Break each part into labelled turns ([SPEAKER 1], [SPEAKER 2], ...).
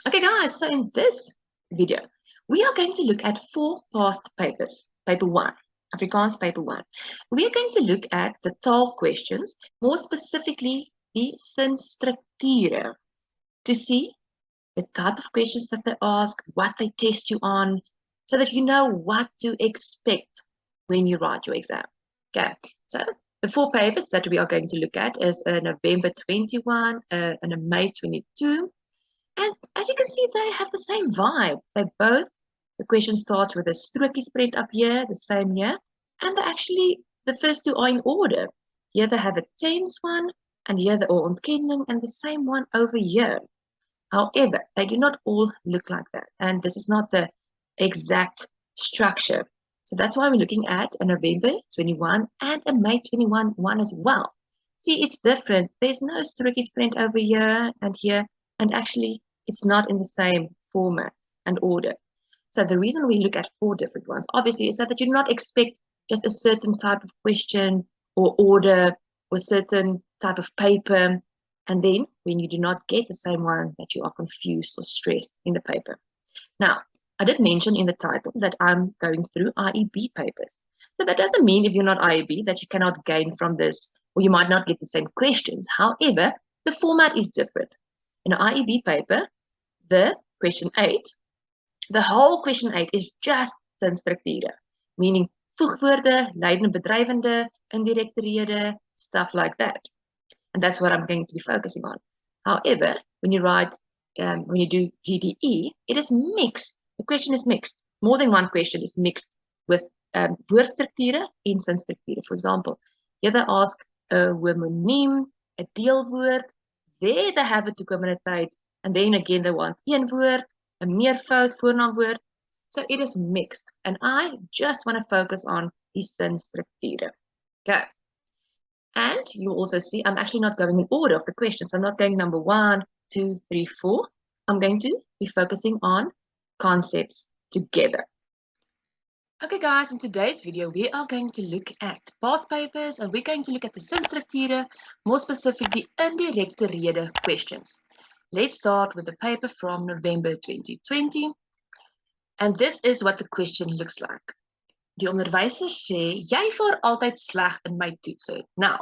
[SPEAKER 1] Okay, guys, so in this video, we are going to look at 4 past papers. Paper 1, Afrikaans paper 1. We are going to look at the taal questions, more specifically the sinstrukture, to see the type of questions that they ask, what they test you on, so that you know what to expect when you write your exam. Okay, so the 4 papers that we are going to look at is a November 21 and a May 22. And as you can see, they have the same vibe. The question starts with a strokies print up here, the same here. And the first 2 are in order. Here they have a tense one, and here they are ontkenning, and the same one over here. However, they do not all look like that. And this is not the exact structure. So that's why we're looking at a November 21 and a May 21 one as well. See, it's different. There's no strokies print over here and here. And actually, it's not in the same format and order. So the reason we look at 4 different ones, obviously, is that you do not expect just a certain type of question or order or certain type of paper. And then when you do not get the same one, that you are confused or stressed in the paper. Now, I did mention in the title that I'm going through IEB papers. So that doesn't mean if you're not IEB that you cannot gain from this, or you might not get the same questions. However, the format is different. In an IEB paper, the question 8, the whole question 8 is just sinstrukture, meaning voegwoorde, leidende, bedrijvende, indirekte rede, stuff like that. And that's what I'm going to be focusing on. However, when you do GDE, it is mixed. The question is mixed. More than one question is mixed with woordstructure en sinstrukture. For example, here they ask a homoniem, a deelwoord, there they have a toekomende, and then again they want een woord, a meervoud, voornaamwoord. So it is mixed. And I just want to focus on the sinstrukture. Okay. And you also see I'm actually not going in order of the questions. I'm not going number 1, 2, 3, 4. I'm going to be focusing on concepts together. Okay, guys, in today's video, we are going to look at past papers and we're going to look at the sinstrukture, more specifically indirekte rede questions. Let's start with the paper from November 2020. And this is what the question looks like. Die onderwyser sê, jy vaar altyd sleg in my toetse. Now,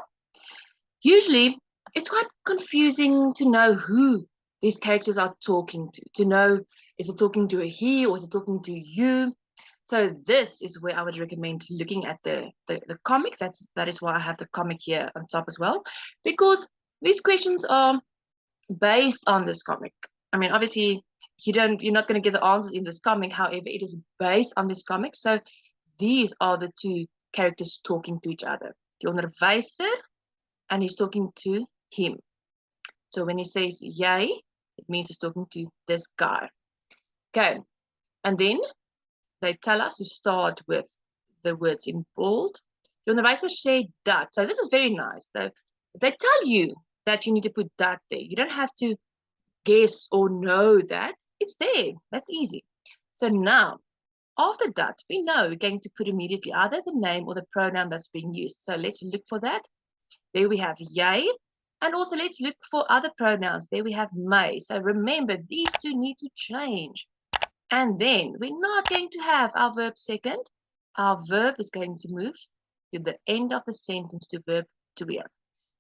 [SPEAKER 1] usually, it's quite confusing to know who these characters are talking to know, is it talking to a he or is it talking to you? So this is where I would recommend looking at the comic. That is why I have the comic here on top as well, because these questions are based on this comic. I mean, obviously, you're not going to get the answers in this comic. However, it is based on this comic. So these are the 2 characters talking to each other. Die onderwyser, and he's talking to him. So when he says jy, it means he's talking to this guy. Okay, and then they tell us to start with the words in bold. Die onderwyser sê dat. So this is very nice. So they tell you that you need to put that there. You don't have to guess or know that. It's there. That's easy. So now, after that, we know we're going to put immediately either the name or the pronoun that's being used. So let's look for that. There we have jy. And also let's look for other pronouns. There we have my. So remember, these 2 need to change. And then we're not going to have our verb second. Our verb is going to move to the end of the sentence to verb to be.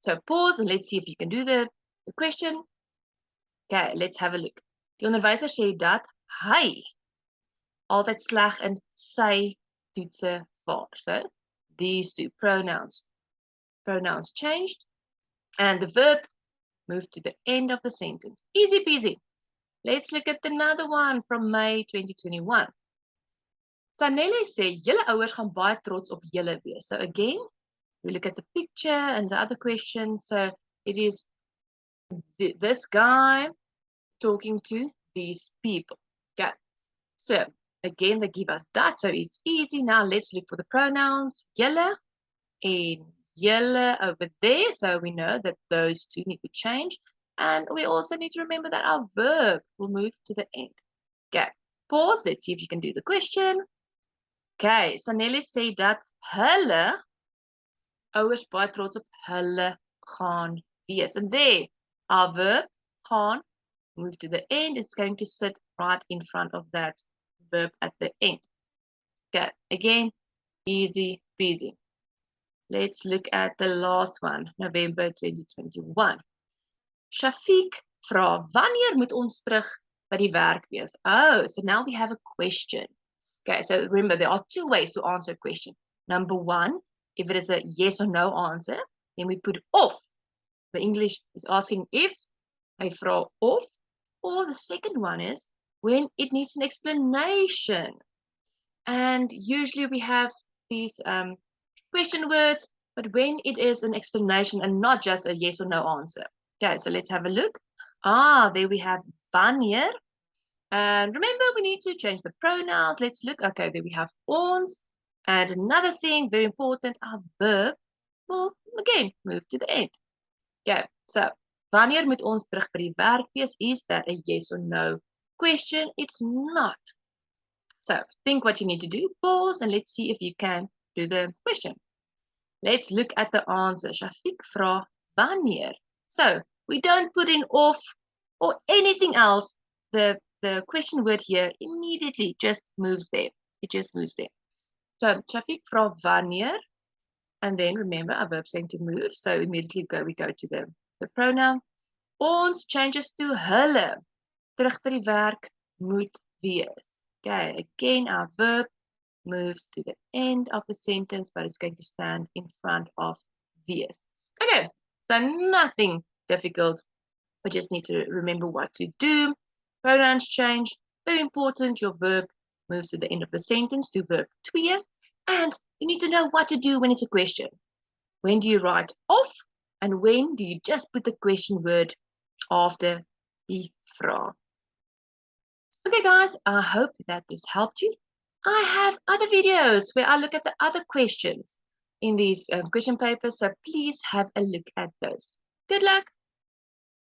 [SPEAKER 1] So pause and let's see if you can do the question. Okay, let's have a look. Die onderwyser sê dat hy altyd sleg in sy toetse vaar. So these 2 pronouns changed and the verb moved to the end of the sentence. Easy peasy. Let's look at another one from May 2021. Sanele sê julle ouers gaan baie trots op julle wees. So again, we look at the picture and the other question. So it is this guy talking to these people. Okay. So again, they give us that. So it's easy. Now let's look for the pronouns. Julle and julle over there. So we know that those 2 need to change. And we also need to remember that our verb will move to the end. Okay. Pause. Let's see if you can do the question. Okay. Sanele sê dat hulle ouers baie trots op hulle gaan wees. And there, our verb gaan move to the end. It's going to sit right in front of that verb at the end. Okay, again, easy peasy. Let's look at the last one, November 2021. Shafiq vra, wanneer moet ons terug by die werk wees? Oh, so now we have a question. Okay, so remember, there are two ways to answer a question. Number one, if it is a yes or no answer, then we put off. The English is asking if, hy vra of, or the second one is when it needs an explanation. And usually we have these question words, but when it is an explanation and not just a yes or no answer. Okay, so let's have a look. There we have wanneer. And remember, we need to change the pronouns. Let's look. Okay, there we have ons. And another thing, very important, our verb will, again, move to the end. Okay, so wanneer moet ons terug by die werk wees? Is that a yes or no question? It's not. So think what you need to do. Pause and let's see if you can do the question. Let's look at the answer. Shafiq vra wanneer. So we don't put in off or anything else. The question word here immediately just moves there. It just moves there. So Shafiq vra wanneer. And then remember our verb's going to move. So immediately we go to the pronoun. Ons changes to hulle. Terug by die werk moet wees. Okay, again our verb moves to the end of the sentence, but it's going to stand in front of wees. Okay, so nothing difficult. We just need to remember what to do. Pronouns change. Very important, your verb moves to the end of the sentence to verb twee. And you need to know what to do when it's a question. When do you write off? And when do you just put the question word after die vraag? Okay, guys, I hope that this helped you. I have other videos where I look at the other questions in these question papers, so please have a look at those. Good luck.